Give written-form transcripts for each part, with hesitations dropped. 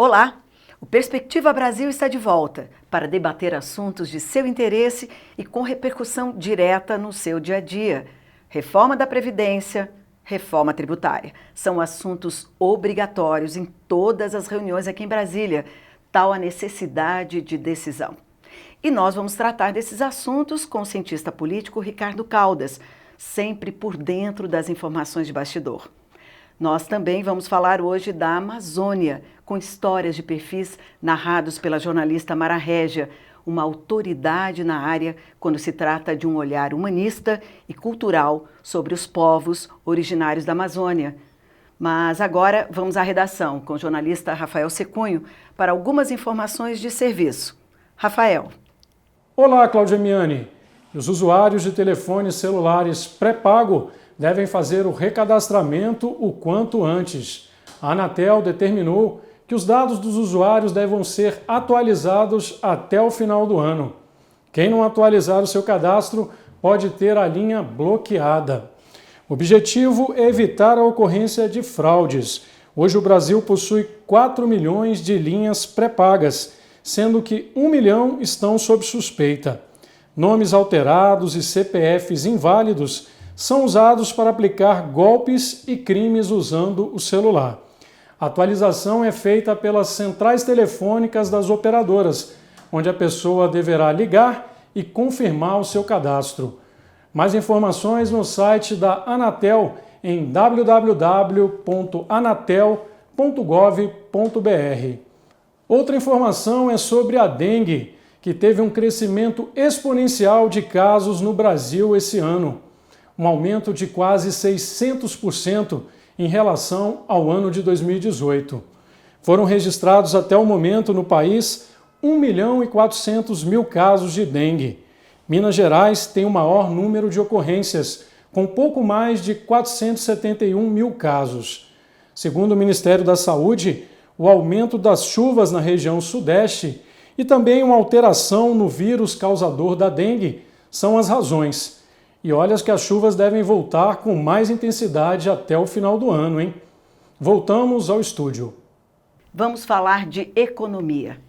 Olá! O Perspectiva Brasil está de volta para debater assuntos de seu interesse e com repercussão direta no seu dia a dia. Reforma da Previdência, reforma tributária. São assuntos obrigatórios em todas as reuniões aqui em Brasília, tal a necessidade de decisão. E nós vamos tratar desses assuntos com o cientista político Ricardo Caldas, sempre por dentro das informações de bastidor. Nós também vamos falar hoje da Amazônia, com histórias de perfis narrados pela jornalista Mara Régia, uma autoridade na área quando se trata de um olhar humanista e cultural sobre os povos originários da Amazônia. Mas agora vamos à redação com o jornalista Rafael Secunho para algumas informações de serviço. Rafael. Olá, Cláudia Miani. Os usuários de telefones celulares pré-pago devem fazer o recadastramento o quanto antes. A Anatel determinou que os dados dos usuários devem ser atualizados até o final do ano. Quem não atualizar o seu cadastro pode ter a linha bloqueada. O objetivo é evitar a ocorrência de fraudes. Hoje o Brasil possui 4 milhões de linhas pré-pagas, sendo que 1 milhão estão sob suspeita. Nomes alterados e CPFs inválidos são usados para aplicar golpes e crimes usando o celular. A atualização é feita pelas centrais telefônicas das operadoras, onde a pessoa deverá ligar e confirmar o seu cadastro. Mais informações no site da Anatel em www.anatel.gov.br. Outra informação é sobre a dengue, que teve um crescimento exponencial de casos no Brasil esse ano, um aumento de quase 600% em relação ao ano de 2018. Foram registrados até o momento no país 1.400.000 casos de dengue. Minas Gerais tem o maior número de ocorrências, com pouco mais de 471 mil casos. Segundo o Ministério da Saúde, o aumento das chuvas na região sudeste e também uma alteração no vírus causador da dengue são as razões. E olha que as chuvas devem voltar com mais intensidade até o final do ano, hein? Voltamos ao estúdio. Vamos falar de economia.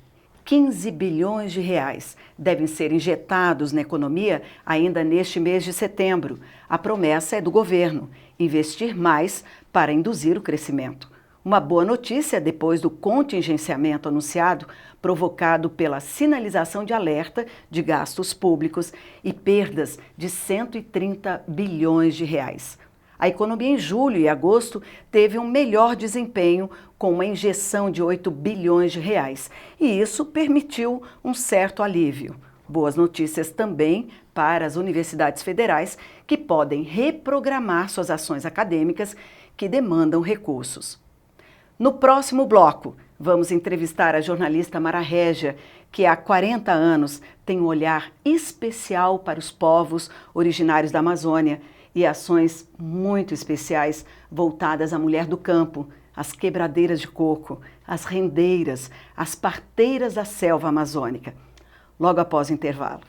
15 bilhões de reais devem ser injetados na economia ainda neste mês de setembro. A promessa é do governo, investir mais para induzir o crescimento. Uma boa notícia depois do contingenciamento anunciado, provocado pela sinalização de alerta de gastos públicos e perdas de 130 bilhões de reais. A economia em julho e agosto teve um melhor desempenho com uma injeção de 8 bilhões de reais e isso permitiu um certo alívio. Boas notícias também para as universidades federais que podem reprogramar suas ações acadêmicas que demandam recursos. No próximo bloco, vamos entrevistar a jornalista Mara Régia, que há 40 anos tem um olhar especial para os povos originários da Amazônia e ações muito especiais voltadas à mulher do campo, às quebradeiras de coco, às rendeiras, às parteiras da selva amazônica. Logo após o intervalo.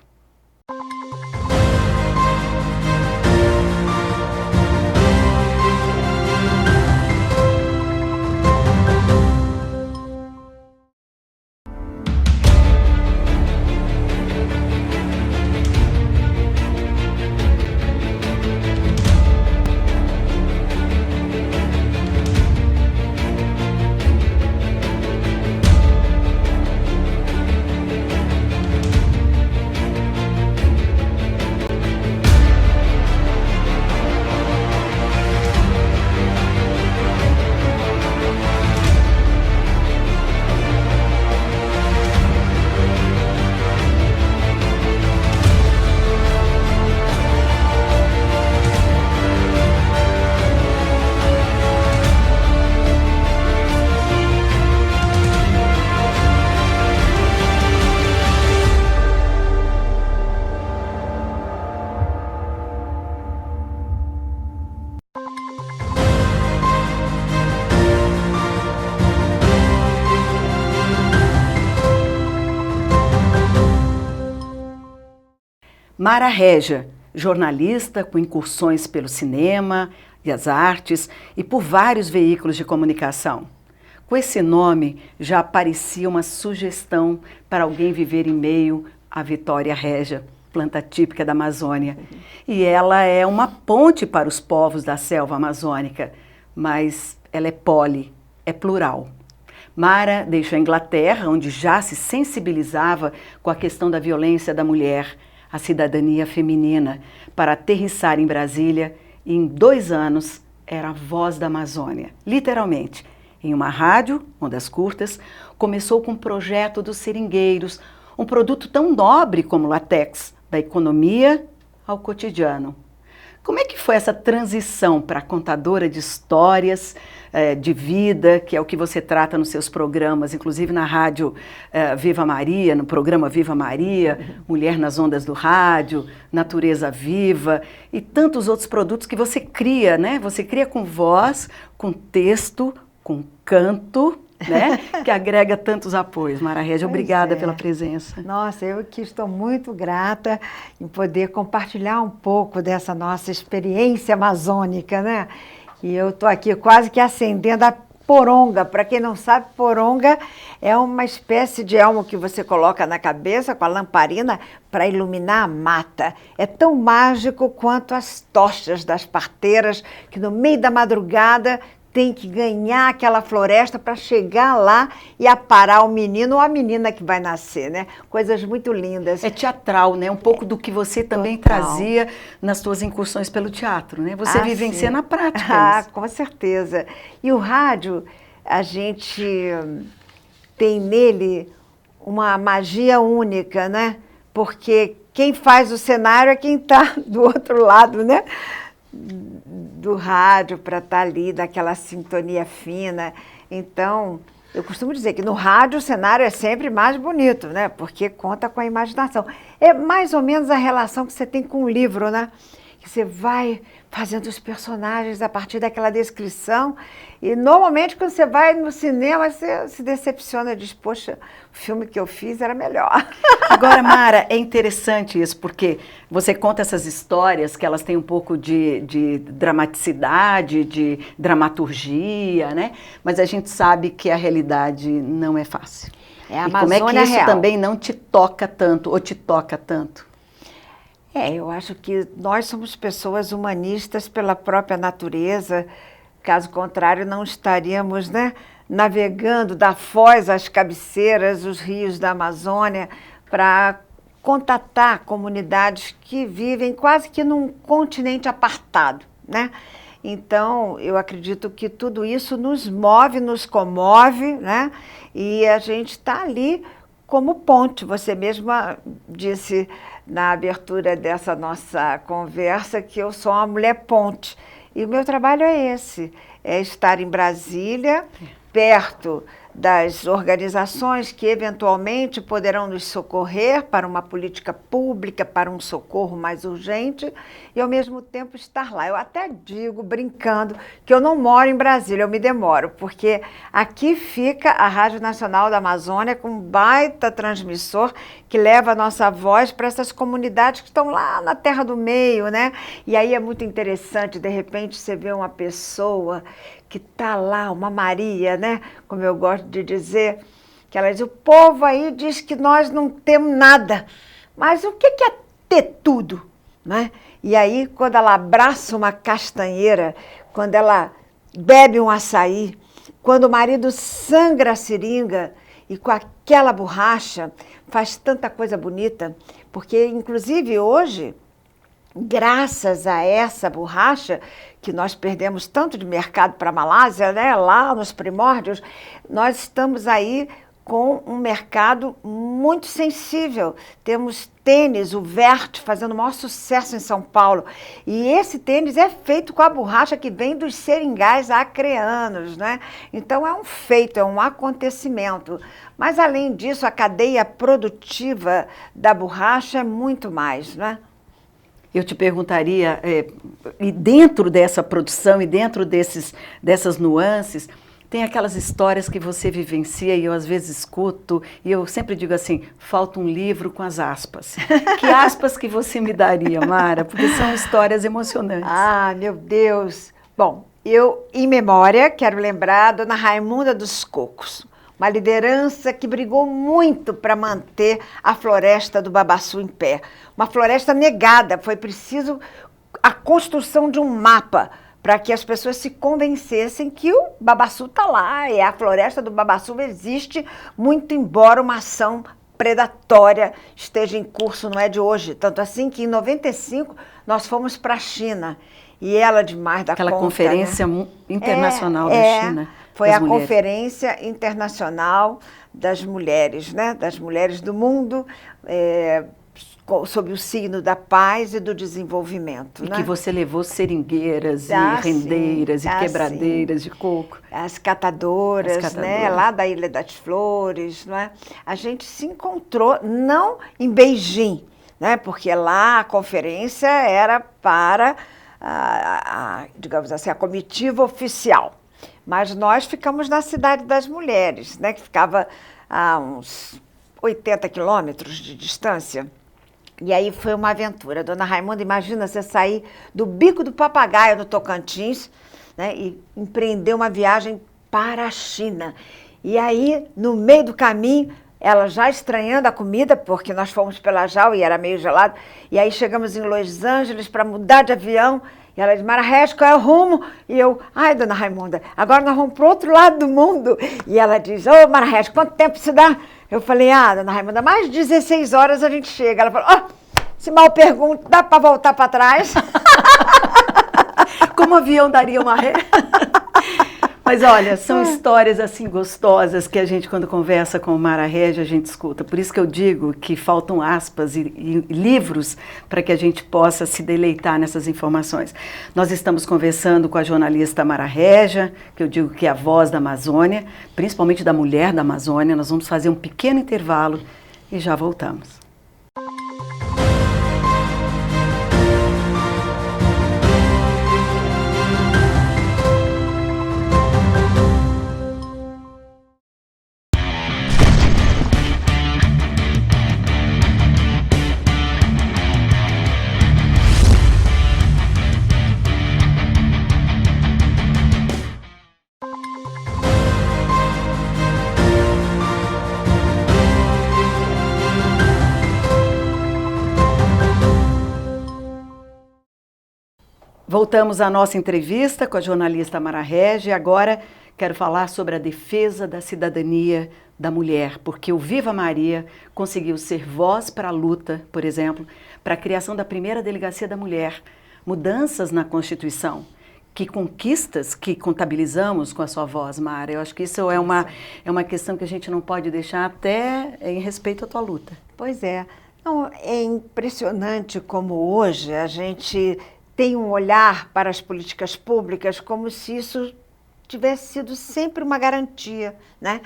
Mara Régia, jornalista com incursões pelo cinema e as artes e por vários veículos de comunicação. Com esse nome já parecia uma sugestão para alguém viver em meio à Vitória régia, planta típica da Amazônia. E ela é uma ponte para os povos da selva amazônica, mas ela é é plural. Mara deixou a Inglaterra, onde já se sensibilizava com a questão da violência da mulher, a cidadania feminina, para aterrissar em Brasília e em 2 anos era a voz da Amazônia, literalmente. Em uma rádio, ondas curtas, começou com o projeto dos seringueiros, um produto tão nobre como o látex, da economia ao cotidiano. Como é que foi essa transição para a contadora de histórias, de vida, que é o que você trata nos seus programas, inclusive na rádio Viva Maria, no programa Viva Maria, Mulher nas Ondas do Rádio, Natureza Viva e tantos outros produtos que você cria, né? Você cria com voz, com texto, com canto, né? Que agrega tantos apoios. Mara Régia, obrigada pela presença. Nossa, eu que estou muito grata em poder compartilhar um pouco dessa nossa experiência amazônica, né? E eu estou aqui quase que acendendo a poronga. Para quem não sabe, poronga é uma espécie de elmo que você coloca na cabeça com a lamparina para iluminar a mata. É tão mágico quanto as tochas das parteiras que no meio da madrugada tem que ganhar aquela floresta para chegar lá e aparar o menino ou a menina que vai nascer, né? Coisas muito lindas. É teatral, né? Um pouco do que você também trazia nas suas incursões pelo teatro, né? Você vivencia na prática isso. Com certeza. E o rádio, a gente tem nele uma magia única, né? Porque quem faz o cenário é quem está do outro lado, né? Do rádio para estar ali, daquela sintonia fina. Então, eu costumo dizer que no rádio o cenário é sempre mais bonito, né? Porque conta com a imaginação. É mais ou menos a relação que você tem com o livro, né? Que você vai fazendo os personagens a partir daquela descrição e normalmente quando você vai no cinema você se decepciona e diz, poxa, o filme que eu fiz era melhor. Agora, Mara, é interessante isso porque você conta essas histórias que elas têm um pouco de dramaticidade, de dramaturgia, né? Mas a gente sabe que a realidade não é fácil. É a e como é que isso real. Também não te toca tanto ou te toca tanto? Eu acho que nós somos pessoas humanistas pela própria natureza, caso contrário não estaríamos, né, navegando da foz às cabeceiras, os rios da Amazônia, para contatar comunidades que vivem quase que num continente apartado, né? Então, eu acredito que tudo isso nos move, nos comove, né? E a gente está ali como ponte. Você mesma disse na abertura dessa nossa conversa que eu sou uma mulher ponte. E o meu trabalho é esse, é estar em Brasília, perto das organizações que eventualmente poderão nos socorrer para uma política pública, para um socorro mais urgente e ao mesmo tempo estar lá. Eu até digo, brincando, que eu não moro em Brasília, eu me demoro, porque aqui fica a Rádio Nacional da Amazônia com um baita transmissor que leva a nossa voz para essas comunidades que estão lá na terra do meio, né? E aí é muito interessante, de repente, você vê uma pessoa que está lá, uma Maria, né? Como eu gosto de dizer, que ela diz, o povo aí diz que nós não temos nada, mas o que é ter tudo, né? E aí, quando ela abraça uma castanheira, quando ela bebe um açaí, quando o marido sangra a seringa e com aquela borracha faz tanta coisa bonita, porque inclusive hoje, graças a essa borracha, que nós perdemos tanto de mercado para a Malásia, né? Lá nos primórdios, nós estamos aí com um mercado muito sensível. Temos tênis, o Vert, fazendo o maior sucesso em São Paulo. E esse tênis é feito com a borracha que vem dos seringais acreanos, né? Então é um feito, é um acontecimento. Mas além disso, a cadeia produtiva da borracha é muito mais, né? Eu te perguntaria, e dentro dessa produção e dentro dessas nuances, tem aquelas histórias que você vivencia e eu às vezes escuto e eu sempre digo assim, falta um livro com as aspas. Que aspas que você me daria, Mara? Porque são histórias emocionantes. Ah, meu Deus! Bom, Eu, em memória, quero lembrar a dona Raimunda dos Cocos, uma liderança que brigou muito para manter a floresta do Babaçu em pé. Uma floresta negada, foi preciso a construção de um mapa para que as pessoas se convencessem que o Babaçu está lá, e a floresta do Babaçu existe, muito embora uma ação predatória esteja em curso, não é de hoje. Tanto assim que em 95 nós fomos para a China, e ela demais da Aquela conta, conferência internacional da China. Foi a Conferência Internacional das Mulheres, né? Das mulheres do mundo, sob o signo da paz e do desenvolvimento. E né? que você levou seringueiras e rendeiras e quebradeiras de coco. As catadoras, né? Lá da Ilha das Flores. Não é? A gente se encontrou, não em Beijing, né? Porque lá a conferência era para, digamos assim, a comitiva oficial. Mas nós ficamos na Cidade das Mulheres, né? Que ficava a uns 80 quilômetros de distância. E aí foi uma aventura. Dona Raimunda, imagina você sair do Bico do Papagaio, no Tocantins, né, e empreender uma viagem para a China. E aí, no meio do caminho, ela já estranhando a comida, porque nós fomos pela JAL e era meio gelado, e aí chegamos em Los Angeles para mudar de avião, e ela diz, Mararrés, qual é o rumo? E eu, ai, dona Raimunda, agora nós vamos para o outro lado do mundo. E ela diz, ô, Mararrés, quanto tempo se dá? Eu falei, dona Raimunda, mais de 16 horas a gente chega. Ela falou, se mal pergunto, dá para voltar para trás? Como o avião daria uma ré? Mas olha, são histórias assim gostosas que a gente, quando conversa com o Mara Régia, a gente escuta. Por isso que eu digo que faltam aspas e livros para que a gente possa se deleitar nessas informações. Nós estamos conversando com a jornalista Mara Régia, que eu digo que é a voz da Amazônia, principalmente da mulher da Amazônia. Nós vamos fazer um pequeno intervalo e já voltamos. Voltamos à nossa entrevista com a jornalista Mara Régia e agora quero falar sobre a defesa da cidadania da mulher, porque o Viva Maria conseguiu ser voz para a luta, por exemplo, para a criação da primeira delegacia da mulher, mudanças na Constituição, que conquistas que contabilizamos com a sua voz, Mara. Eu acho que isso é uma questão que a gente não pode deixar até em respeito à tua luta. Pois é. Não, é impressionante como hoje a gente tem um olhar para as políticas públicas como se isso tivesse sido sempre uma garantia, né?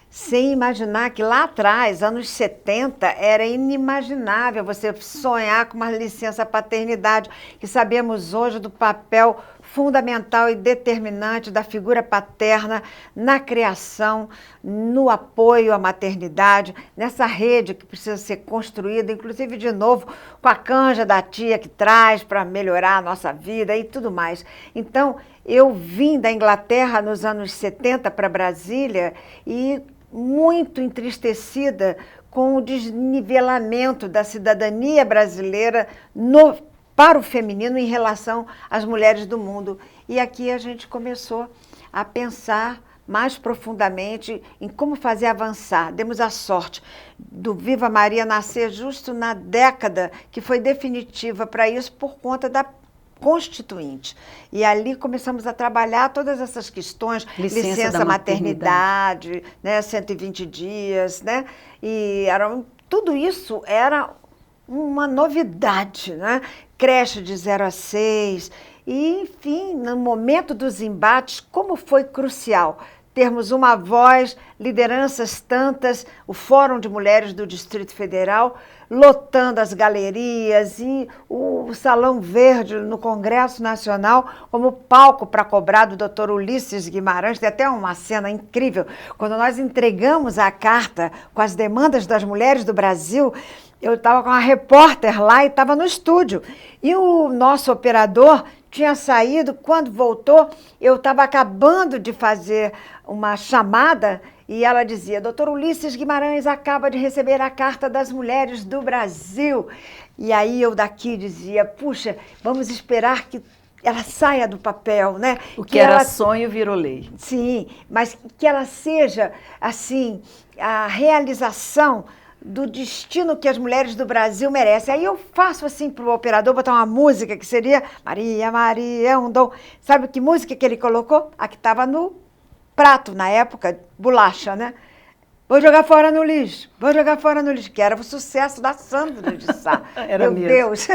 Sem imaginar que lá atrás, anos 70, era inimaginável você sonhar com uma licença paternidade, que sabemos hoje do papel fundamental e determinante da figura paterna na criação, no apoio à maternidade, nessa rede que precisa ser construída, inclusive, de novo, com a canja da tia que traz para melhorar a nossa vida e tudo mais. Então, eu vim da Inglaterra nos anos 70 para Brasília e muito entristecida com o desnivelamento da cidadania brasileira para o feminino em relação às mulheres do mundo. E aqui a gente começou a pensar mais profundamente em como fazer avançar. Demos a sorte do Viva Maria nascer justo na década que foi definitiva para isso por conta da Constituinte. E ali começamos a trabalhar todas essas questões, licença maternidade, né, 120 dias, né? E tudo isso era uma novidade, né? Creche de 0 a 6, e, enfim, no momento dos embates, como foi crucial termos uma voz, lideranças tantas, o Fórum de Mulheres do Distrito Federal, lotando as galerias e o Salão Verde no Congresso Nacional como palco para cobrar do Dr. Ulisses Guimarães. Tem até uma cena incrível, quando nós entregamos a carta com as demandas das mulheres do Brasil. Eu estava com uma repórter lá e estava no estúdio. E o nosso operador tinha saído, quando voltou, eu estava acabando de fazer uma chamada e ela dizia, doutor Ulisses Guimarães acaba de receber a Carta das Mulheres do Brasil. E aí eu daqui dizia, puxa, vamos esperar que ela saia do papel, né? O que era sonho virou lei. Sim, mas que ela seja, assim, a realização do destino que as mulheres do Brasil merecem. Aí eu faço assim para o operador botar uma música que seria Maria, Maria é um dom. Sabe que música que ele colocou? A que estava no prato, na época, bolacha, né? Vou jogar fora no lixo, vou jogar fora no lixo, que era o sucesso da Sandra de Sá. Era Meu mesmo. Deus!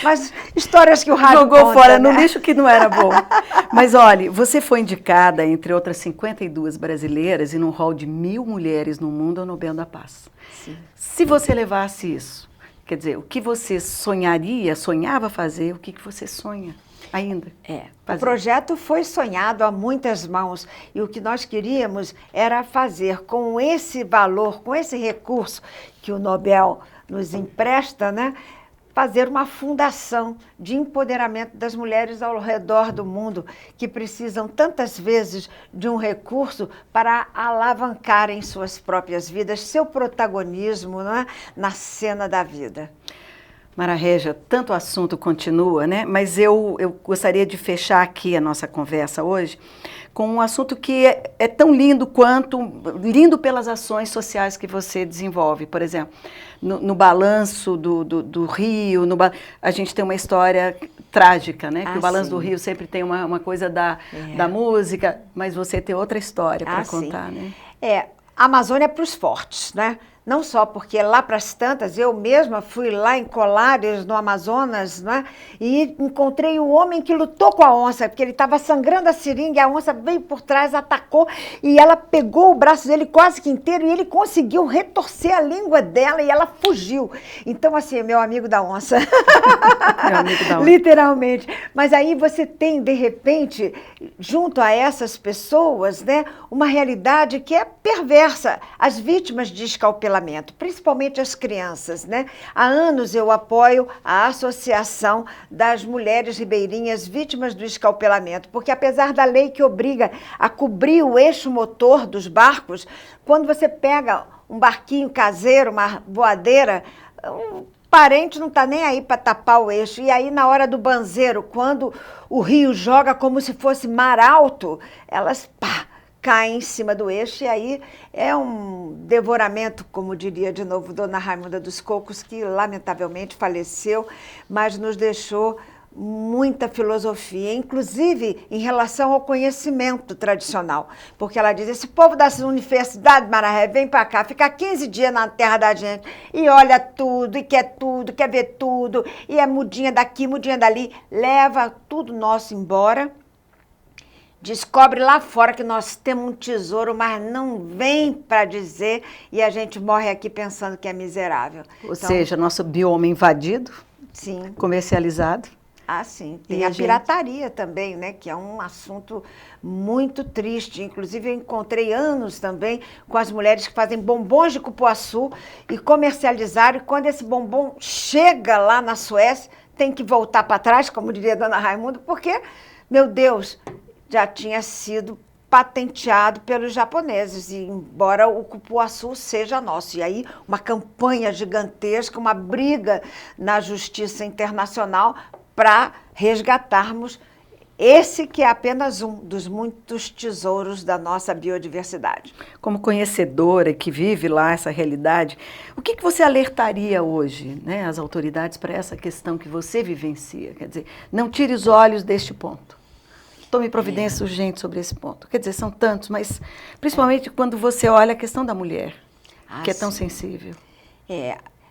Mas histórias que o rádio Jogou conta, fora né? no lixo que não era bom. Mas olha, você foi indicada, entre outras 52 brasileiras, e num hall de 1000 mulheres no mundo, ao Nobel da Paz. Sim. Se você levasse isso, quer dizer, o que você sonhava fazer, o que você sonha ainda? O projeto foi sonhado a muitas mãos e o que nós queríamos era fazer com esse valor, com esse recurso que o Nobel nos empresta, né? Fazer uma fundação de empoderamento das mulheres ao redor do mundo que precisam tantas vezes de um recurso para alavancarem suas próprias vidas, seu protagonismo, né? Na cena da vida. Mara Régia, tanto assunto continua, né? Mas eu gostaria de fechar aqui a nossa conversa hoje com um assunto que é tão lindo quanto, lindo pelas ações sociais que você desenvolve. Por exemplo, no balanço do Rio, a gente tem uma história trágica, né? Que o balanço sim. do Rio sempre tem uma coisa da música, mas você tem outra história para contar, sim. né? A Amazônia é para os fortes, né? Não só porque lá para as tantas, eu mesma fui lá em Colares, no Amazonas, né? E encontrei um homem que lutou com a onça, porque ele estava sangrando a seringa, e a onça veio por trás, atacou, e ela pegou o braço dele quase que inteiro, e ele conseguiu retorcer a língua dela, e ela fugiu. Então, assim, meu amigo da onça. Meu amigo da onça. Literalmente. Mas aí você tem, de repente, junto a essas pessoas, né, uma realidade que é perversa. As vítimas de escalpelamento, principalmente as crianças, né? Há anos eu apoio a Associação das Mulheres Ribeirinhas Vítimas do Escalpelamento, porque apesar da lei que obriga a cobrir o eixo motor dos barcos, quando você pega um barquinho caseiro, uma voadeira, um parente não está nem aí para tapar o eixo. E aí, na hora do banzeiro, quando o rio joga como se fosse mar alto, elas, pá, caem em cima do eixo, e aí é um devoramento, como diria de novo Dona Raimunda dos Cocos, que lamentavelmente faleceu, mas nos deixou muita filosofia, inclusive em relação ao conhecimento tradicional, porque ela diz, esse povo das universidades, Marahé, vem para cá, fica 15 dias na terra da gente, e olha tudo, e quer ver tudo, e é mudinha daqui, mudinha dali, leva tudo nosso embora, descobre lá fora que nós temos um tesouro, mas não vem para dizer, e a gente morre aqui pensando que é miserável. Ou seja, nosso bioma invadido, sim. Comercializado. Ah, sim. Tem a pirataria também, né? Que é um assunto muito triste. Inclusive, eu encontrei anos também com as mulheres que fazem bombons de cupuaçu e comercializaram. E quando esse bombom chega lá na Suécia, tem que voltar para trás, como diria a Dona Raimunda, porque, meu Deus, já tinha sido patenteado pelos japoneses, e embora o cupuaçu seja nosso. E aí, uma campanha gigantesca, uma briga na Justiça Internacional para resgatarmos esse que é apenas um dos muitos tesouros da nossa biodiversidade. Como conhecedora que vive lá essa realidade, o que você alertaria hoje, né, as autoridades para essa questão que você vivencia? Quer dizer, não tire os olhos deste ponto. Tome providência urgente sobre esse ponto. Quer dizer, são tantos, mas principalmente quando você olha a questão da mulher, que é tão sensível.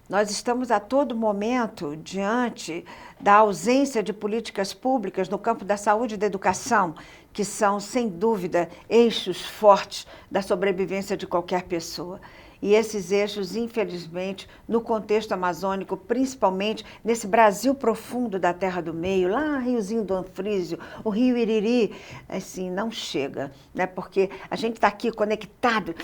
Nós estamos a todo momento diante da ausência de políticas públicas no campo da saúde e da educação, que são, sem dúvida, eixos fortes da sobrevivência de qualquer pessoa. E esses eixos, infelizmente, no contexto amazônico, principalmente nesse Brasil profundo da Terra do Meio, lá Riozinho do Anfrísio, o Rio Iriri, assim, não chega, né? Porque a gente está aqui conectado,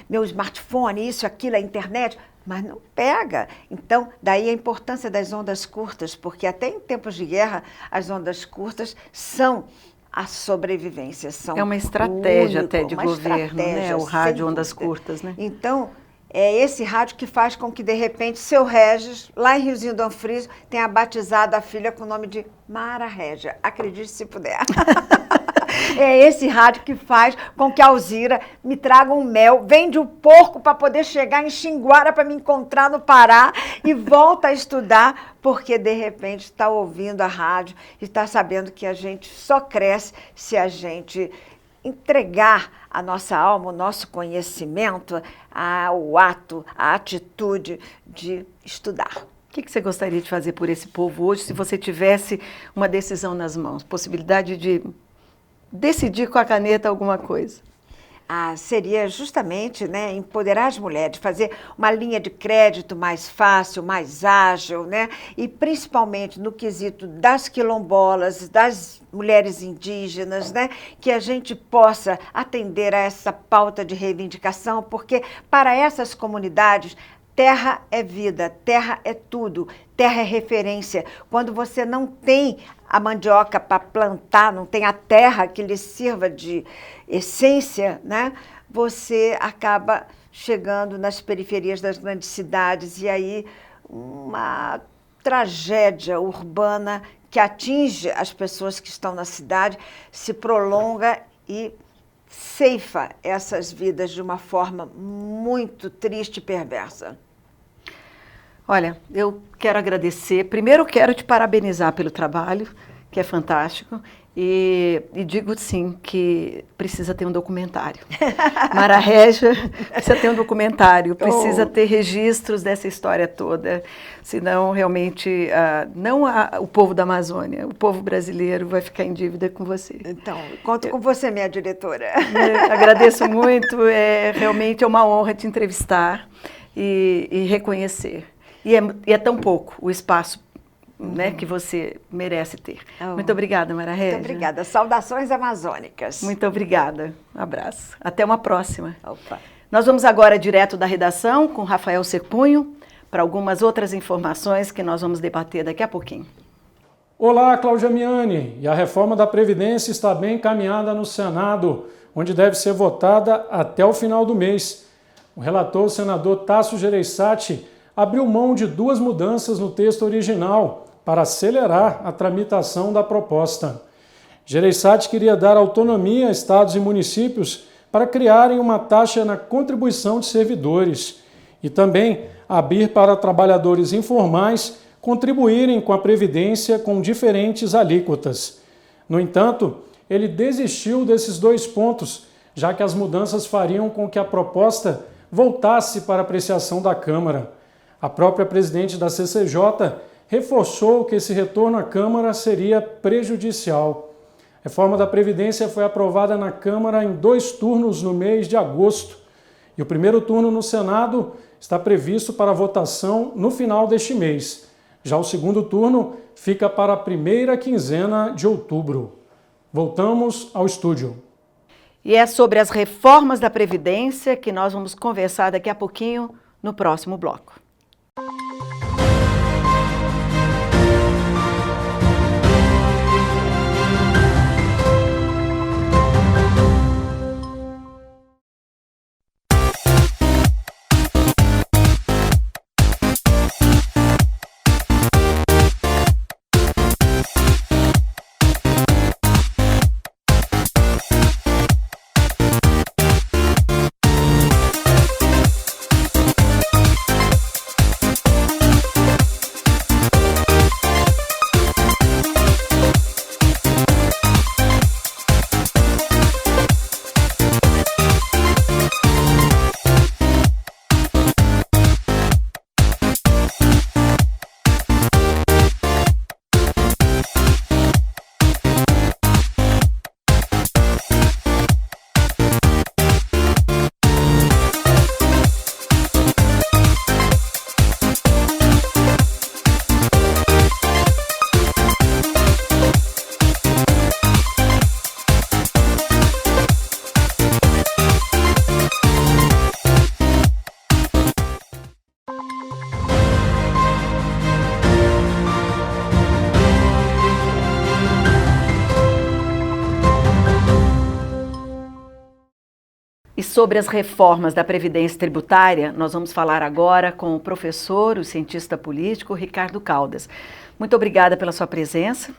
meu smartphone, isso, aquilo, a internet, mas não pega. Então, daí a importância das ondas curtas, porque até em tempos de guerra, as ondas curtas são a sobrevivência. São é uma estratégia único, até de governo, né? O rádio ondas curtas, né? Então, é esse rádio que faz com que, de repente, seu Regis, lá em Riozinho do Anfriso, tenha batizado a filha com o nome de Mara Régia. Acredite se puder. É esse rádio que faz com que a Alzira me traga um mel, vende o porco para poder chegar em Xinguara para me encontrar no Pará e volta a estudar, porque de repente está ouvindo a rádio e está sabendo que a gente só cresce se a gente entregar a nossa alma, o nosso conhecimento, ao ato, a atitude de estudar. O que você gostaria de fazer por esse povo hoje, se você tivesse uma decisão nas mãos, possibilidade de decidir com a caneta alguma coisa? Seria justamente, né, empoderar as mulheres, fazer uma linha de crédito mais fácil, mais ágil, né, e principalmente no quesito das quilombolas, das mulheres indígenas, né, que a gente possa atender a essa pauta de reivindicação, porque para essas comunidades terra é vida, terra é tudo, terra é referência. Quando você não tem a mandioca para plantar, não tem a terra que lhe sirva de essência, né? Você acaba chegando nas periferias das grandes cidades e aí uma tragédia urbana que atinge as pessoas que estão na cidade se prolonga e ceifa essas vidas de uma forma muito triste e perversa. Olha, eu quero agradecer. Primeiro, quero te parabenizar pelo trabalho, que é fantástico, e digo sim que precisa ter um documentário. Mara Régia precisa ter um documentário, precisa ter registros dessa história toda, senão realmente não o povo da Amazônia, o povo brasileiro vai ficar em dívida com você. Então, conto com você, minha diretora. Agradeço muito, realmente é uma honra te entrevistar e reconhecer. E é tão pouco o espaço, né, que você merece ter. Muito obrigada, Mara Régia. Muito obrigada. Saudações amazônicas. Muito obrigada. Um abraço. Até uma próxima. Opa. Nós vamos agora direto da redação com Rafael Serpunho para algumas outras informações que nós vamos debater daqui a pouquinho. Olá, Cláudia Miani. E a reforma da Previdência está bem encaminhada no Senado, onde deve ser votada até o final do mês. O relator, o senador Tasso Gereissati, abriu mão de 2 mudanças no texto original para acelerar a tramitação da proposta. Gereissati queria dar autonomia a estados e municípios para criarem uma taxa na contribuição de servidores e também abrir para trabalhadores informais contribuírem com a Previdência com diferentes alíquotas. No entanto, ele desistiu desses 2 pontos, já que as mudanças fariam com que a proposta voltasse para apreciação da Câmara. A própria presidente da CCJ reforçou que esse retorno à Câmara seria prejudicial. A reforma da Previdência foi aprovada na Câmara em 2 turnos no mês de agosto. E o primeiro turno no Senado está previsto para votação no final deste mês. Já o segundo turno fica para a primeira quinzena de outubro. Voltamos ao estúdio. E é sobre as reformas da Previdência que nós vamos conversar daqui a pouquinho no próximo bloco. sobre as reformas da Previdência Tributária, nós vamos falar agora com o professor, o cientista político, Ricardo Caldas. Muito obrigada pela sua presença.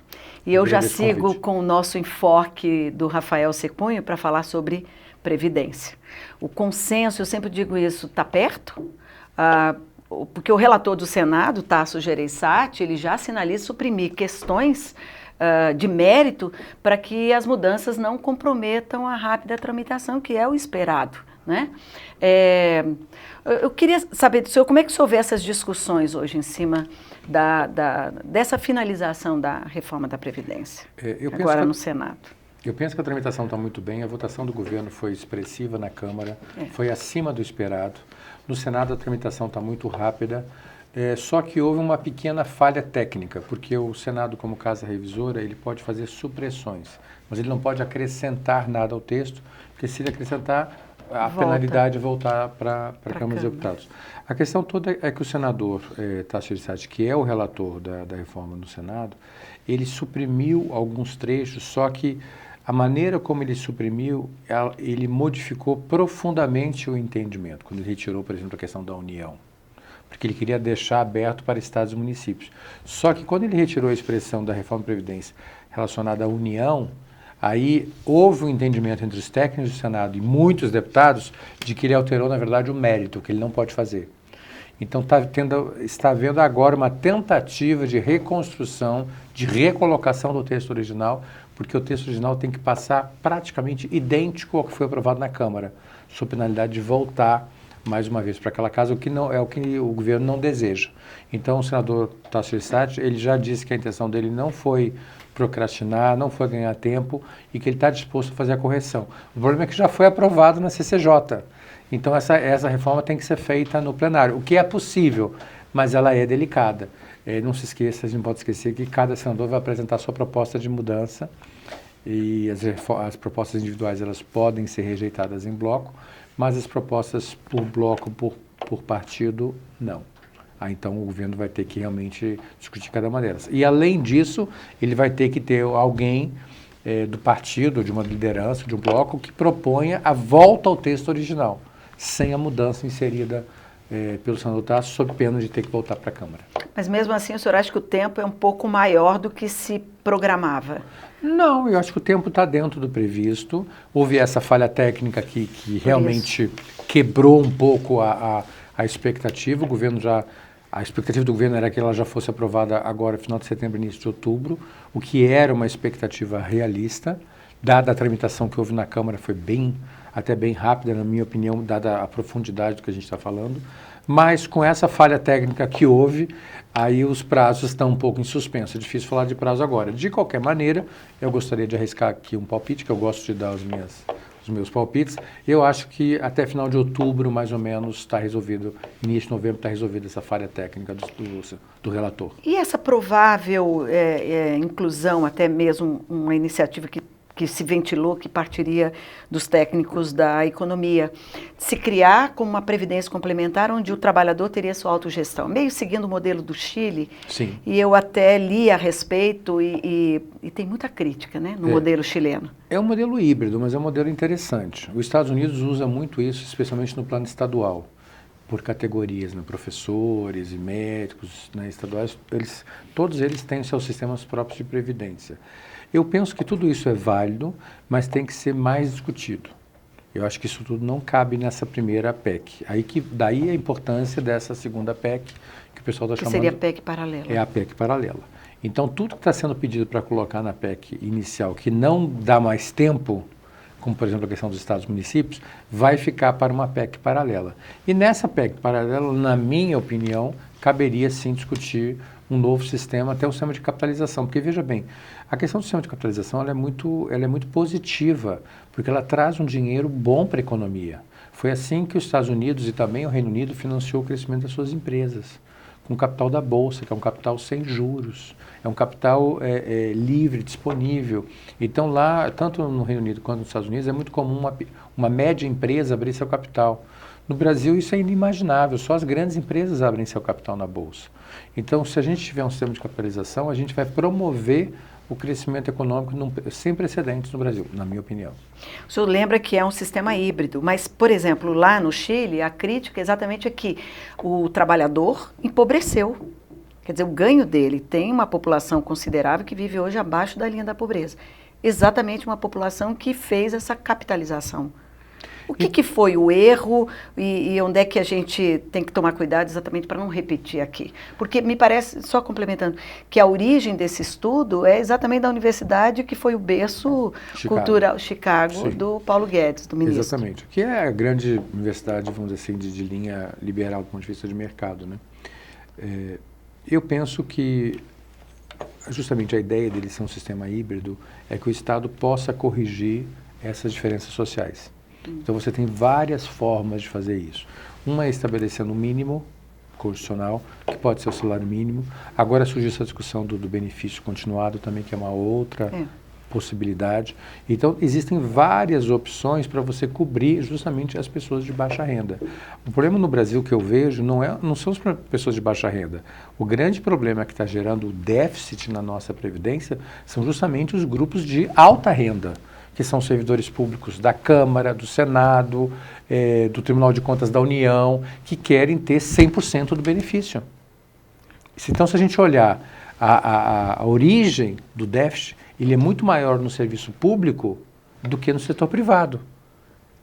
E eu já sigo com o nosso enfoque do Rafael Secunha para falar sobre Previdência. O consenso, eu sempre digo isso, está perto, porque o relator do Senado, Tasso Gereissati, ele já sinaliza suprimir questões de mérito para que as mudanças não comprometam a rápida tramitação, que é o esperado, né? Eu queria saber do senhor como é que o senhor vê essas discussões hoje em cima dessa finalização da reforma da Previdência, agora no Senado. Eu penso que a tramitação está muito bem, a votação do governo foi expressiva na Câmara, foi acima do esperado. No Senado a tramitação está muito rápida, só que houve uma pequena falha técnica, porque o Senado, como casa revisora, ele pode fazer supressões, mas ele não pode acrescentar nada ao texto, porque se ele acrescentar, a penalidade voltar para a Câmara dos Deputados. A questão toda é que o senador Tasso Gereissati, que é o relator da reforma no Senado, ele suprimiu alguns trechos, só que a maneira como ele suprimiu, ele modificou profundamente o entendimento, quando ele retirou, por exemplo, a questão da União, porque ele queria deixar aberto para estados e municípios. Só que quando ele retirou a expressão da reforma da Previdência relacionada à União, aí houve um entendimento entre os técnicos do Senado e muitos deputados de que ele alterou, na verdade, o mérito, que ele não pode fazer. Então está havendo agora uma tentativa de reconstrução, de recolocação do texto original, porque o texto original tem que passar praticamente idêntico ao que foi aprovado na Câmara, sob penalidade de voltar mais uma vez para aquela casa, o que não é o que o governo não deseja. Então o senador Tasso Gereissati, ele já disse que a intenção dele não foi procrastinar, não foi ganhar tempo e que ele está disposto a fazer a correção. O problema é que já foi aprovado na CCJ. Então essa reforma tem que ser feita no plenário, o que é possível, mas ela é delicada. Não se esqueça, a gente não pode esquecer que cada senador vai apresentar sua proposta de mudança e as propostas individuais elas podem ser rejeitadas em bloco, mas as propostas por bloco, por partido, não. Então o governo vai ter que realmente discutir cada uma delas. E além disso, ele vai ter que ter alguém do partido, de uma liderança, de um bloco, que proponha a volta ao texto original, sem a mudança inserida pelo senador Tasso, sob pena de ter que voltar para a Câmara. Mas mesmo assim, o senhor acha que o tempo é um pouco maior do que se programava? Não, eu acho que o tempo está dentro do previsto. Houve essa falha técnica que realmente quebrou um pouco a expectativa. A expectativa do governo era que ela já fosse aprovada agora, final de setembro, início de outubro, o que era uma expectativa realista. Dada a tramitação que houve na Câmara, foi até bem rápida, na minha opinião, dada a profundidade do que a gente está falando. Mas com essa falha técnica que houve, aí os prazos estão um pouco em suspenso. É difícil falar de prazo agora. De qualquer maneira, eu gostaria de arriscar aqui um palpite, que eu gosto de dar os meus palpites. Eu acho que até final de outubro, mais ou menos, está resolvido, início de novembro, está resolvida essa falha técnica do relator. E essa provável inclusão, até mesmo uma iniciativa que se ventilou, que partiria dos técnicos da economia, se criar como uma previdência complementar onde o trabalhador teria sua autogestão, meio seguindo o modelo do Chile. Sim. E eu até li a respeito e tem muita crítica, né, no modelo chileno. É um modelo híbrido, mas é um modelo interessante. Os Estados Unidos usa muito isso, especialmente no plano estadual, por categorias, né, professores e médicos, né, estaduais, todos eles têm seus sistemas próprios de previdência. Eu penso que tudo isso é válido, mas tem que ser mais discutido. Eu acho que isso tudo não cabe nessa primeira PEC. Daí a importância dessa segunda PEC, que o pessoal está chamando... Que seria a PEC paralela. É a PEC paralela. Então, tudo que está sendo pedido para colocar na PEC inicial, que não dá mais tempo, como, por exemplo, a questão dos estados e municípios, vai ficar para uma PEC paralela. E nessa PEC paralela, na minha opinião, caberia sim discutir um novo sistema, até um sistema de capitalização. Porque, veja bem, a questão do sistema de capitalização ela é muito positiva, porque ela traz um dinheiro bom para a economia. Foi assim que os Estados Unidos e também o Reino Unido financiou o crescimento das suas empresas, com o capital da Bolsa, que é um capital sem juros, é um capital livre, disponível. Então lá, tanto no Reino Unido quanto nos Estados Unidos, é muito comum uma média empresa abrir seu capital. No Brasil isso é inimaginável, só as grandes empresas abrem seu capital na Bolsa. Então, se a gente tiver um sistema de capitalização, a gente vai promover o crescimento econômico sem precedentes no Brasil, na minha opinião. O senhor lembra que é um sistema híbrido, mas, por exemplo, lá no Chile, a crítica exatamente é que o trabalhador empobreceu. Quer dizer, o ganho dele tem uma população considerável que vive hoje abaixo da linha da pobreza. Exatamente uma população que fez essa capitalização. O que foi o erro e onde é que a gente tem que tomar cuidado exatamente para não repetir aqui? Porque me parece, só complementando, que a origem desse estudo é exatamente da universidade que foi o berço cultural Chicago do Paulo Guedes, do ministro. Exatamente, que é a grande universidade, vamos dizer assim, de linha liberal do ponto de vista de mercado, né? Eu penso que justamente a ideia dele ser um sistema híbrido é que o Estado possa corrigir essas diferenças sociais. Então você tem várias formas de fazer isso. Uma é estabelecendo um mínimo constitucional, que pode ser o salário mínimo. Agora surgiu essa discussão do benefício continuado também, que é uma outra possibilidade. Então existem várias opções para você cobrir justamente as pessoas de baixa renda. O problema no Brasil que eu vejo não são as pessoas de baixa renda. O grande problema que está gerando o déficit na nossa Previdência são justamente os grupos de alta renda, que são servidores públicos da Câmara, do Senado, do Tribunal de Contas da União, que querem ter 100% do benefício. Então, se a gente olhar a origem do déficit, ele é muito maior no serviço público do que no setor privado.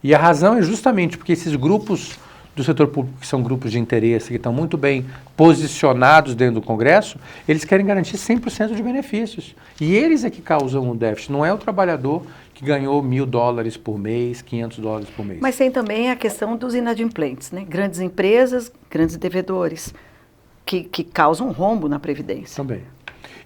E a razão é justamente porque esses grupos do setor público, que são grupos de interesse, que estão muito bem posicionados dentro do Congresso, eles querem garantir 100% de benefícios. E eles é que causam o déficit, não é o trabalhador que ganhou $1.000 por mês, $500 por mês. Mas tem também a questão dos inadimplentes, né? Grandes empresas, grandes devedores, que causam rombo na Previdência. Também.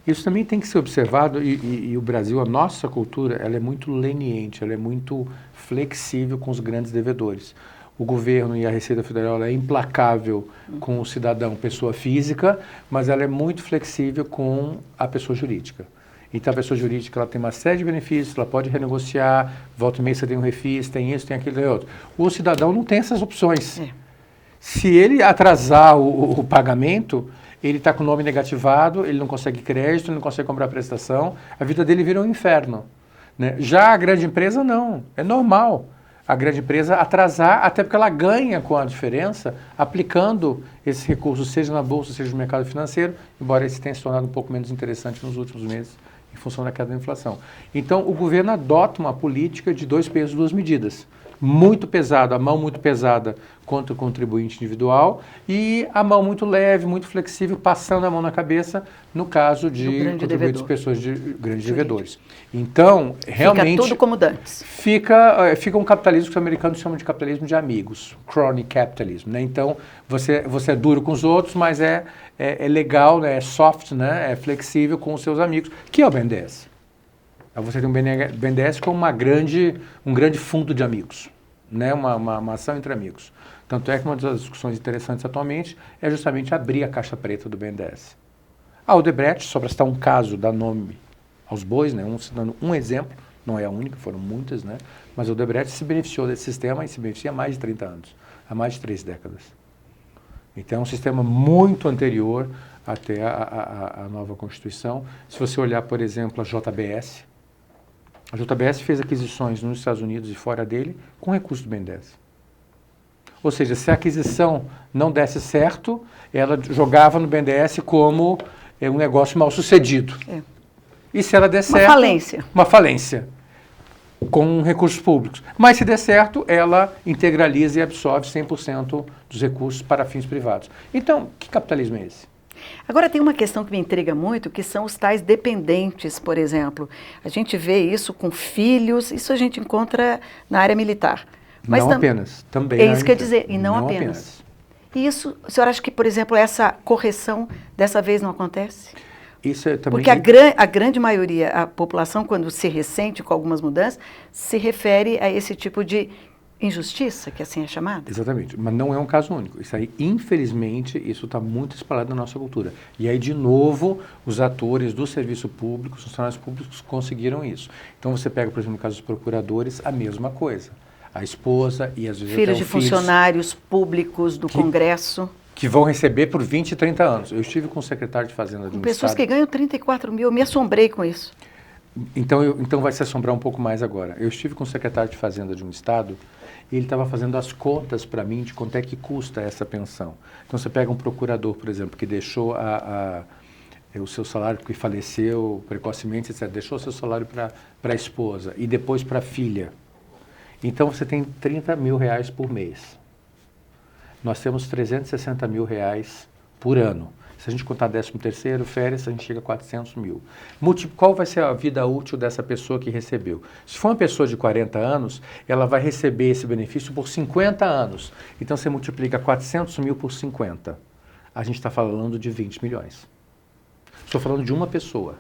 Isso também tem que ser observado e o Brasil, a nossa cultura, ela é muito leniente, ela é muito flexível com os grandes devedores. O governo e a Receita Federal ela é implacável com o cidadão, pessoa física, mas ela é muito flexível com a pessoa jurídica. Então, a pessoa jurídica ela tem uma série de benefícios, ela pode renegociar, volta e meia você tem um refis, tem isso, tem aquilo, tem outro. O cidadão não tem essas opções. Se ele atrasar o pagamento, ele está com o nome negativado, ele não consegue crédito, não consegue comprar prestação, a vida dele vira um inferno, né? Já a grande empresa, não. É normal a grande empresa atrasar, até porque ela ganha com a diferença, aplicando esses recursos, seja na Bolsa, seja no mercado financeiro, embora esse tenha se tornado um pouco menos interessante nos últimos meses, em função da queda da inflação. Então, o governo adota uma política de 2 pesos, 2 medidas. Muito pesada, a mão muito pesada contra o contribuinte individual e a mão muito leve, muito flexível, passando a mão na cabeça no caso de contribuintes, pessoas de grandes devedores. Então, realmente... Fica tudo como dantes. Fica um capitalismo que os americanos chamam de capitalismo de amigos, crony capitalism, né? Então, você é duro com os outros, mas é legal, né? É soft, né? É flexível com os seus amigos, que é o BNDES. Você tem um BNDES como um grande fundo de amigos, né? Uma ação entre amigos. Tanto é que uma das discussões interessantes atualmente é justamente abrir a caixa preta do BNDES. A Odebrecht, só para citar um caso, dá nome aos bois, né? Dando um exemplo, não é a única, foram muitas, né? Mas a Odebrecht se beneficiou desse sistema e se beneficia há mais de 30 anos, há mais de 3 décadas. Então é um sistema muito anterior até a nova Constituição. Se você olhar, por exemplo, a JBS fez aquisições nos Estados Unidos e fora dele com recurso do BNDES. Ou seja, se a aquisição não desse certo, ela jogava no BNDES como um negócio mal sucedido. E se ela der certo... Uma falência. Com recursos públicos. Mas se der certo, ela integraliza e absorve 100% dos recursos para fins privados. Então, que capitalismo é esse? Agora tem uma questão que me intriga muito, que são os tais dependentes, por exemplo. A gente vê isso com filhos, isso a gente encontra na área militar. Mas não apenas, também. É isso que eu ia dizer, e não apenas. E isso, o senhor acha que, por exemplo, essa correção dessa vez não acontece? Isso é também... Porque a grande maioria, a população, quando se ressente com algumas mudanças, se refere a esse tipo de injustiça, que assim é chamada? Exatamente, mas não é um caso único. Isso aí, infelizmente, isso está muito espalhado na nossa cultura. E aí, de novo, os atores do serviço público, os funcionários públicos conseguiram isso. Então, você pega, por exemplo, no caso dos procuradores, a mesma coisa. A esposa e às vezes filhos de funcionários públicos do Congresso. que vão receber por 20 e 30 anos. Eu estive com o secretário de Fazenda de um pessoas estado... que ganham 34 mil, eu me assombrei com isso. Então vai se assombrar um pouco mais agora. Eu estive com o secretário de Fazenda de um estado e ele estava fazendo as contas para mim de quanto é que custa essa pensão. Então você pega um procurador, por exemplo, que deixou o seu salário porque faleceu precocemente, etc. Deixou o seu salário para a esposa e depois para a filha. Então você tem 30 mil reais por mês. Nós temos 360 mil reais por ano. Se a gente contar 13º, férias, a gente chega a 400 mil. Qual vai ser a vida útil dessa pessoa que recebeu? Se for uma pessoa de 40 anos, ela vai receber esse benefício por 50 anos. Então você multiplica 400 mil por 50. A gente está falando de 20 milhões. Estou falando de uma pessoa.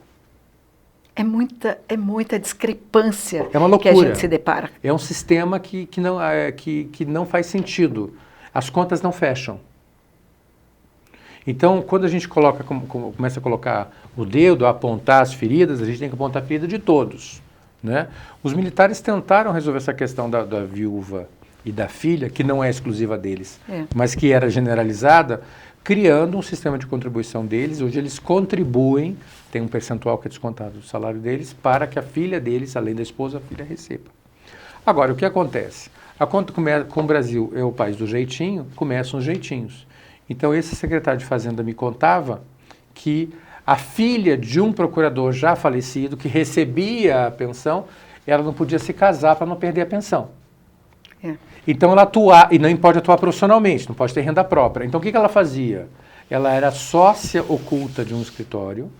É muita discrepância É uma loucura. Que a gente se depara. É um sistema que não faz sentido. As contas não fecham. Então, quando a gente começa a colocar o dedo, a apontar as feridas, a gente tem que apontar a ferida de todos, né? Os militares tentaram resolver essa questão da viúva e da filha, que não é exclusiva deles, mas que era generalizada, criando um sistema de contribuição deles, onde eles contribuem, tem um percentual que é descontado do salário deles, para que a filha deles, além da esposa, a filha receba. Agora, o que acontece? Com o Brasil é o país do jeitinho, começam os jeitinhos. Então, esse secretário de Fazenda me contava que a filha de um procurador já falecido, que recebia a pensão, ela não podia se casar para não perder a pensão. Então, ela e não pode atuar profissionalmente, não pode ter renda própria. Então, o que ela fazia? Ela era sócia oculta de um escritório,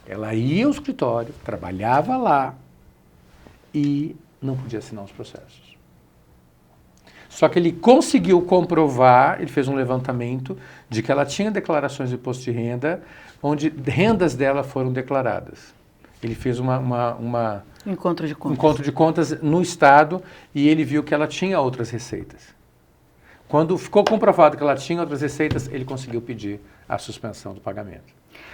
ela ia ao escritório, trabalhava lá e não podia assinar os processos. Só que ele conseguiu comprovar, ele fez um levantamento de que ela tinha declarações de imposto de renda, onde rendas dela foram declaradas. Ele fez Encontro de contas. Encontro de contas no Estado e ele viu que ela tinha outras receitas. Quando ficou comprovado que ela tinha outras receitas, ele conseguiu pedir a suspensão do pagamento.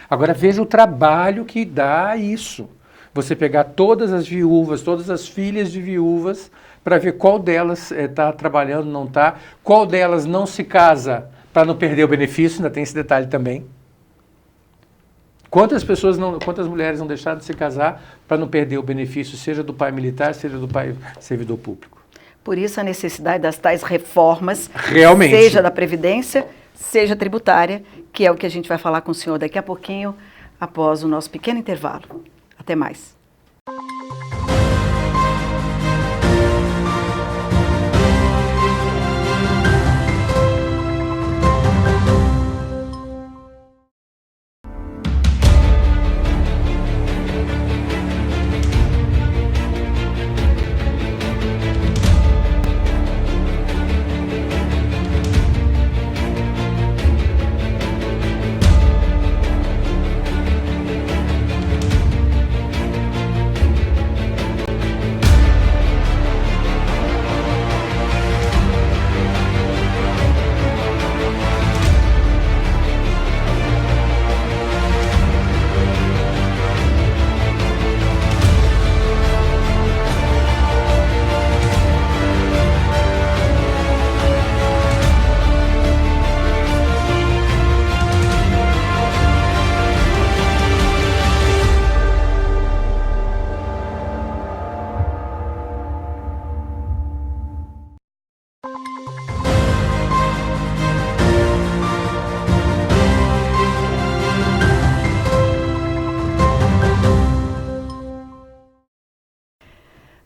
Agora veja o trabalho que dá isso. Você pegar todas as viúvas, todas as filhas de viúvas, para ver qual delas está trabalhando, não está, qual delas não se casa para não perder o benefício, ainda tem esse detalhe também. Quantas mulheres não deixaram de se casar para não perder o benefício, seja do pai militar, seja do pai servidor público? Por isso a necessidade das tais reformas, realmente, seja da Previdência, seja tributária, que é o que a gente vai falar com o senhor daqui a pouquinho, após o nosso pequeno intervalo. Até mais.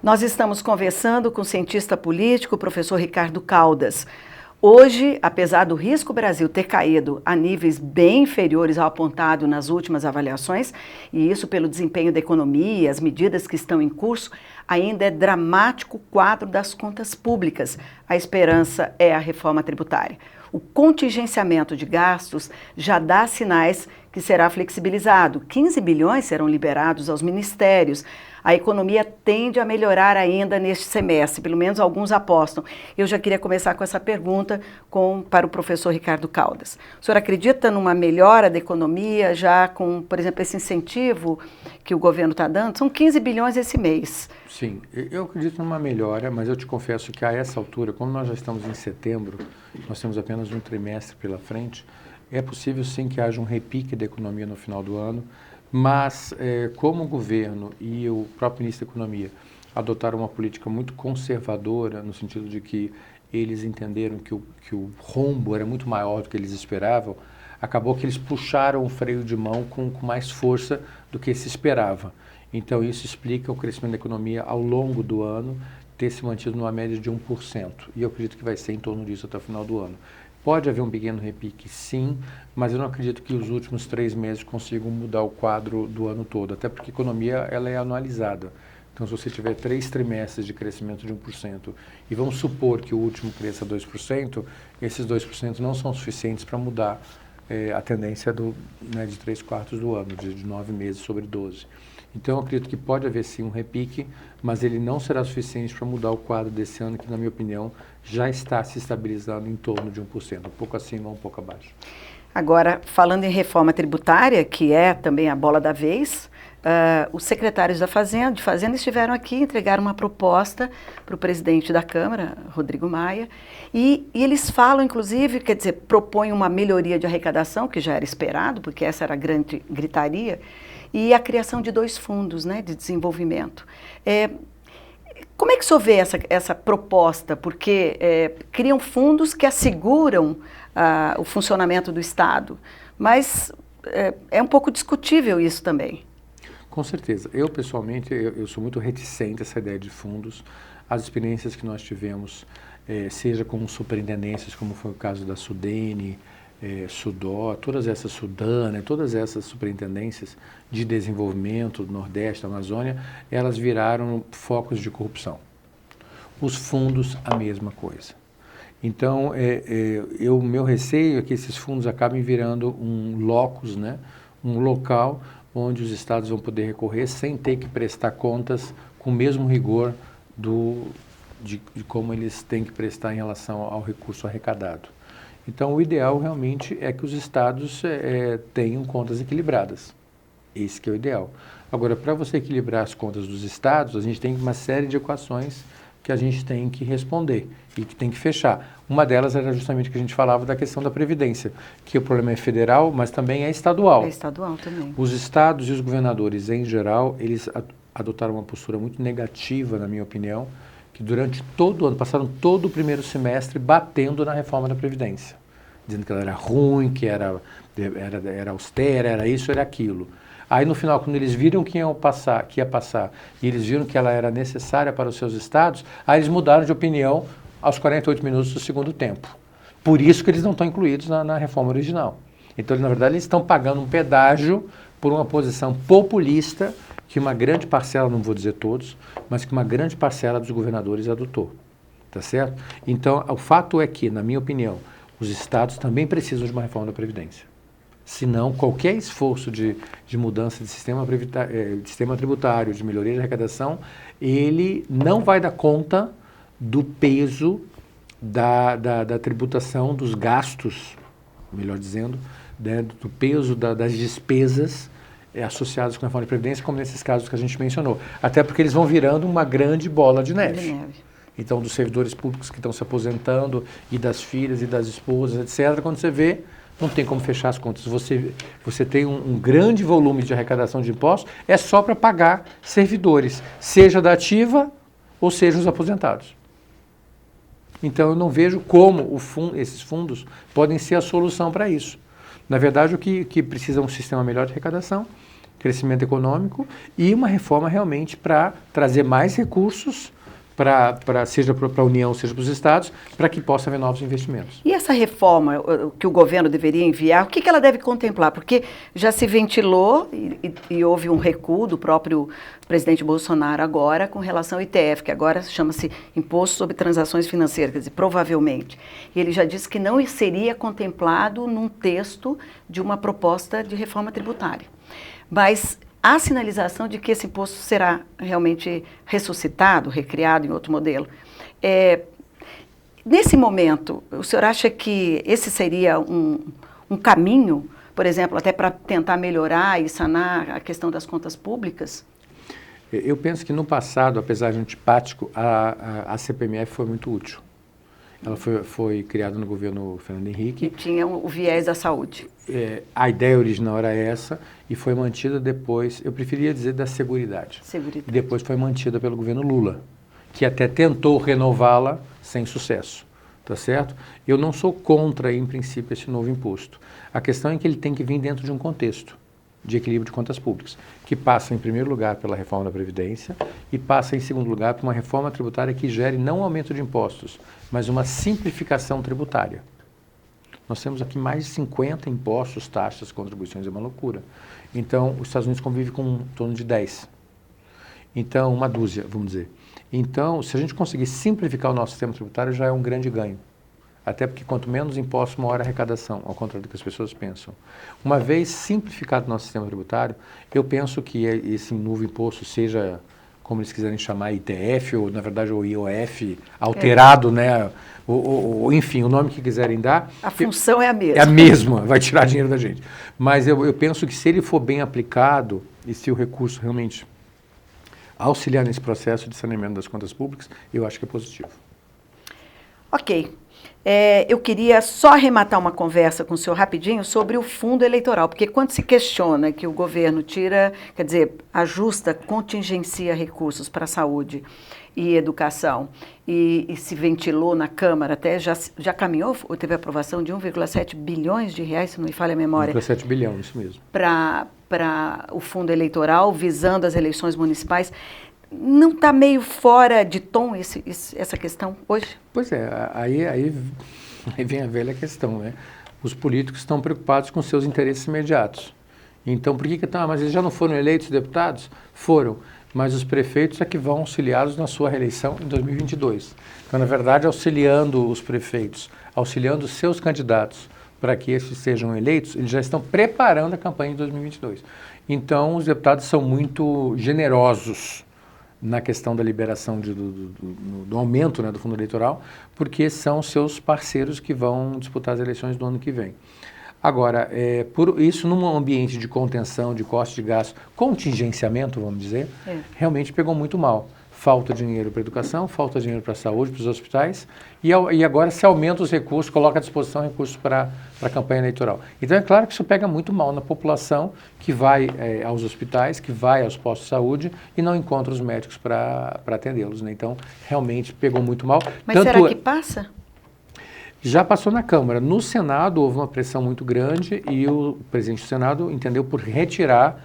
Nós estamos conversando com o cientista político, o professor Ricardo Caldas. Hoje, apesar do risco Brasil ter caído a níveis bem inferiores ao apontado nas últimas avaliações, e isso pelo desempenho da economia, as medidas que estão em curso, ainda é dramático o quadro das contas públicas. A esperança é a reforma tributária. O contingenciamento de gastos já dá sinais que será flexibilizado. 15 bilhões serão liberados aos ministérios. A economia tende a melhorar ainda neste semestre, pelo menos alguns apostam. Eu já queria começar com essa pergunta para o professor Ricardo Caldas. O senhor acredita numa melhora da economia, já com, por exemplo, esse incentivo que o governo está dando? São 15 bilhões esse mês. Sim, eu acredito numa melhora, mas eu te confesso que a essa altura, como nós já estamos em setembro, nós temos apenas um trimestre pela frente, é possível sim que haja um repique da economia no final do ano, mas como o governo e o próprio ministro da Economia adotaram uma política muito conservadora, no sentido de que eles entenderam que o rombo era muito maior do que eles esperavam, acabou que eles puxaram o freio de mão com mais força do que se esperava. Então isso explica o crescimento da economia ao longo do ano ter se mantido numa média de 1%. E eu acredito que vai ser em torno disso até o final do ano. Pode haver um pequeno repique, sim, mas eu não acredito que os últimos 3 meses consigam mudar o quadro do ano todo, até porque a economia ela é anualizada. Então, se você tiver 3 trimestres de crescimento de 1%, e vamos supor que o último cresça 2%, esses 2% não são suficientes para mudar a tendência de 3/4 do ano, de 9 meses sobre 12. Então, eu acredito que pode haver sim um repique, mas ele não será suficiente para mudar o quadro desse ano, que, na minha opinião, já está se estabilizando em torno de 1%, um pouco acima ou um pouco abaixo. Agora, falando em reforma tributária, que é também a bola da vez, os secretários de Fazenda estiveram aqui, entregaram uma proposta para o presidente da Câmara, Rodrigo Maia, e eles falam, inclusive, quer dizer, propõem uma melhoria de arrecadação, que já era esperado, porque essa era a grande gritaria, e a criação de 2 fundos, né, de desenvolvimento. Como é que o senhor vê essa proposta? Porque criam fundos que asseguram o funcionamento do Estado, mas é um pouco discutível isso também. Com certeza. Eu, pessoalmente, eu sou muito reticente a essa ideia de fundos. As experiências que nós tivemos, seja com superintendências, como foi o caso da Sudene, Sudó, todas essas Sudana, todas essas superintendências de desenvolvimento do Nordeste, da Amazônia, elas viraram focos de corrupção. Os fundos, a mesma coisa. Então, meu receio é que esses fundos acabem virando um locus, né, um local onde os estados vão poder recorrer sem ter que prestar contas com o mesmo rigor de como eles têm que prestar em relação ao recurso arrecadado. Então, o ideal realmente é que os estados tenham contas equilibradas. Esse que é o ideal. Agora, para você equilibrar as contas dos estados, a gente tem uma série de equações que a gente tem que responder e que tem que fechar. Uma delas era justamente que a gente falava da questão da Previdência, que o problema é federal, mas também é estadual. É estadual também. Os estados e os governadores, em geral, eles adotaram uma postura muito negativa, na minha opinião, que durante todo o ano, passaram todo o primeiro semestre batendo na reforma da Previdência, dizendo que ela era ruim, que era austera, era isso, era aquilo. Aí no final, quando eles viram que ia passar, e eles viram que ela era necessária para os seus estados, aí eles mudaram de opinião aos 48 minutos do segundo tempo. Por isso que eles não estão incluídos na reforma original. Então, na verdade, eles estão pagando um pedágio por uma posição populista que uma grande parcela, não vou dizer todos, mas que uma grande parcela dos governadores adotou. Tá certo? Então, o fato é que, na minha opinião, os estados também precisam de uma reforma da Previdência. Senão, qualquer esforço de mudança de sistema tributário, de melhoria de arrecadação, ele não vai dar conta do peso da tributação, dos gastos, melhor dizendo, do peso das despesas associadas com a reforma de Previdência, como nesses casos que a gente mencionou. Até porque eles vão virando uma grande bola de neve. Então, dos servidores públicos que estão se aposentando, e das filhas e das esposas, etc., quando você vê, não tem como fechar as contas. Você tem um grande volume de arrecadação de impostos, é só para pagar servidores, seja da ativa ou seja os aposentados. Então, eu não vejo como esses fundos podem ser a solução para isso. Na verdade, o que precisa é um sistema melhor de arrecadação, crescimento econômico e uma reforma realmente para trazer mais recursos seja para a União, seja para os estados, para que possa haver novos investimentos. E essa reforma que o governo deveria enviar, o que ela deve contemplar? Porque já se ventilou e houve um recuo do próprio presidente Bolsonaro agora com relação ao ITF, que agora chama-se Imposto sobre Transações Financeiras, quer dizer, provavelmente. E ele já disse que não seria contemplado num texto de uma proposta de reforma tributária. Mas há sinalização de que esse imposto será realmente ressuscitado, recriado em outro modelo. Nesse momento, o senhor acha que esse seria um caminho, por exemplo, até para tentar melhorar e sanar a questão das contas públicas? Eu penso que no passado, apesar de antipático, a CPMF foi muito útil. Ela foi criada no governo Fernando Henrique. E tinha o viés da saúde. A ideia original era essa e foi mantida depois, eu preferia dizer da seguridade. E depois foi mantida pelo governo Lula, que até tentou renová-la sem sucesso, tá certo? Eu não sou contra, em princípio, esse novo imposto. A questão é que ele tem que vir dentro de um contexto de equilíbrio de contas públicas, que passa, em primeiro lugar, pela reforma da Previdência e passa, em segundo lugar, por uma reforma tributária que gere não um aumento de impostos, mas uma simplificação tributária. Nós temos aqui mais de 50 impostos, taxas, contribuições, é uma loucura. Então, os Estados Unidos convivem com em torno de 10. Então, uma dúzia, vamos dizer. Então, se a gente conseguir simplificar o nosso sistema tributário, já é um grande ganho. Até porque quanto menos impostos, maior a arrecadação, ao contrário do que as pessoas pensam. Uma vez simplificado o nosso sistema tributário, eu penso que esse novo imposto seja, como eles quiserem chamar, ITF, ou na verdade o IOF, alterado, né? Enfim, o nome que quiserem dar. A função é a mesma. É a mesma, vai tirar dinheiro da gente. Mas eu penso que se ele for bem aplicado, e se o recurso realmente auxiliar nesse processo de saneamento das contas públicas, eu acho que é positivo. Ok. Eu queria só arrematar uma conversa com o senhor rapidinho sobre o fundo eleitoral, porque quando se questiona que o governo tira, quer dizer, ajusta, contingencia recursos para a saúde e educação, e se ventilou na Câmara, até já caminhou, ou teve aprovação de 1,7 bilhões de reais, se não me falha a memória. 1,7 bilhão, isso mesmo. Para o fundo eleitoral, visando as eleições municipais. Não está meio fora de tom essa questão hoje? Pois é, aí vem a velha questão, né? Os políticos estão preocupados com seus interesses imediatos. Então, por que estão? Mas eles já não foram eleitos deputados? Foram, mas os prefeitos é que vão auxiliá-los na sua reeleição em 2022. Então, na verdade, auxiliando os prefeitos, auxiliando os seus candidatos para que esses sejam eleitos, eles já estão preparando a campanha de 2022. Então, os deputados são muito generosos na questão da liberação do aumento, né, do fundo eleitoral, porque são seus parceiros que vão disputar as eleições do ano que vem. Agora, por isso num ambiente de contenção, de corte de gastos, contingenciamento, vamos dizer, realmente pegou muito mal. Falta dinheiro para a educação, falta dinheiro para a saúde, para os hospitais, e agora se aumenta os recursos, coloca à disposição recursos para a campanha eleitoral. Então é claro que isso pega muito mal na população que vai aos hospitais, que vai aos postos de saúde e não encontra os médicos para atendê-los, né? Então realmente pegou muito mal. Mas será que passa? Já passou na Câmara. No Senado houve uma pressão muito grande e o presidente do Senado entendeu por retirar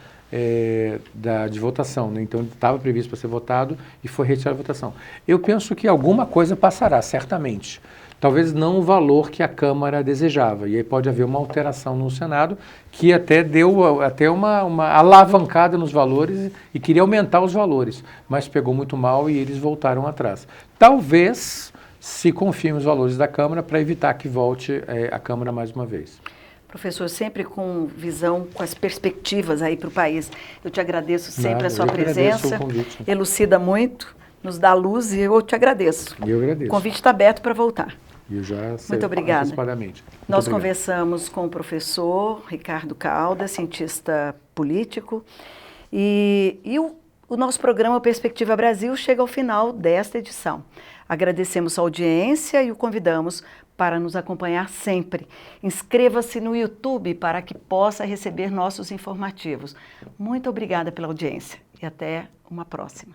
de votação, né? Então estava previsto para ser votado e foi retirado da votação. Eu penso que alguma coisa passará, certamente. Talvez não o valor que a Câmara desejava. E aí pode haver uma alteração no Senado que até deu uma alavancada nos valores e queria aumentar os valores, mas pegou muito mal e eles voltaram atrás. Talvez se confirme os valores da Câmara para evitar que volte a Câmara mais uma vez. Professor, sempre com visão, com as perspectivas aí para o país. Eu te agradeço sempre a sua presença, elucida muito, nos dá luz e eu te agradeço. Eu agradeço. O convite está aberto para voltar. Eu já sei. Muito obrigada. Antecipadamente. Nós conversamos com o professor Ricardo Caldas, cientista político, e o nosso programa Perspectiva Brasil chega ao final desta edição. Agradecemos a audiência e o convidamos para nos acompanhar sempre. Inscreva-se no YouTube para que possa receber nossos informativos. Muito obrigada pela audiência e até uma próxima.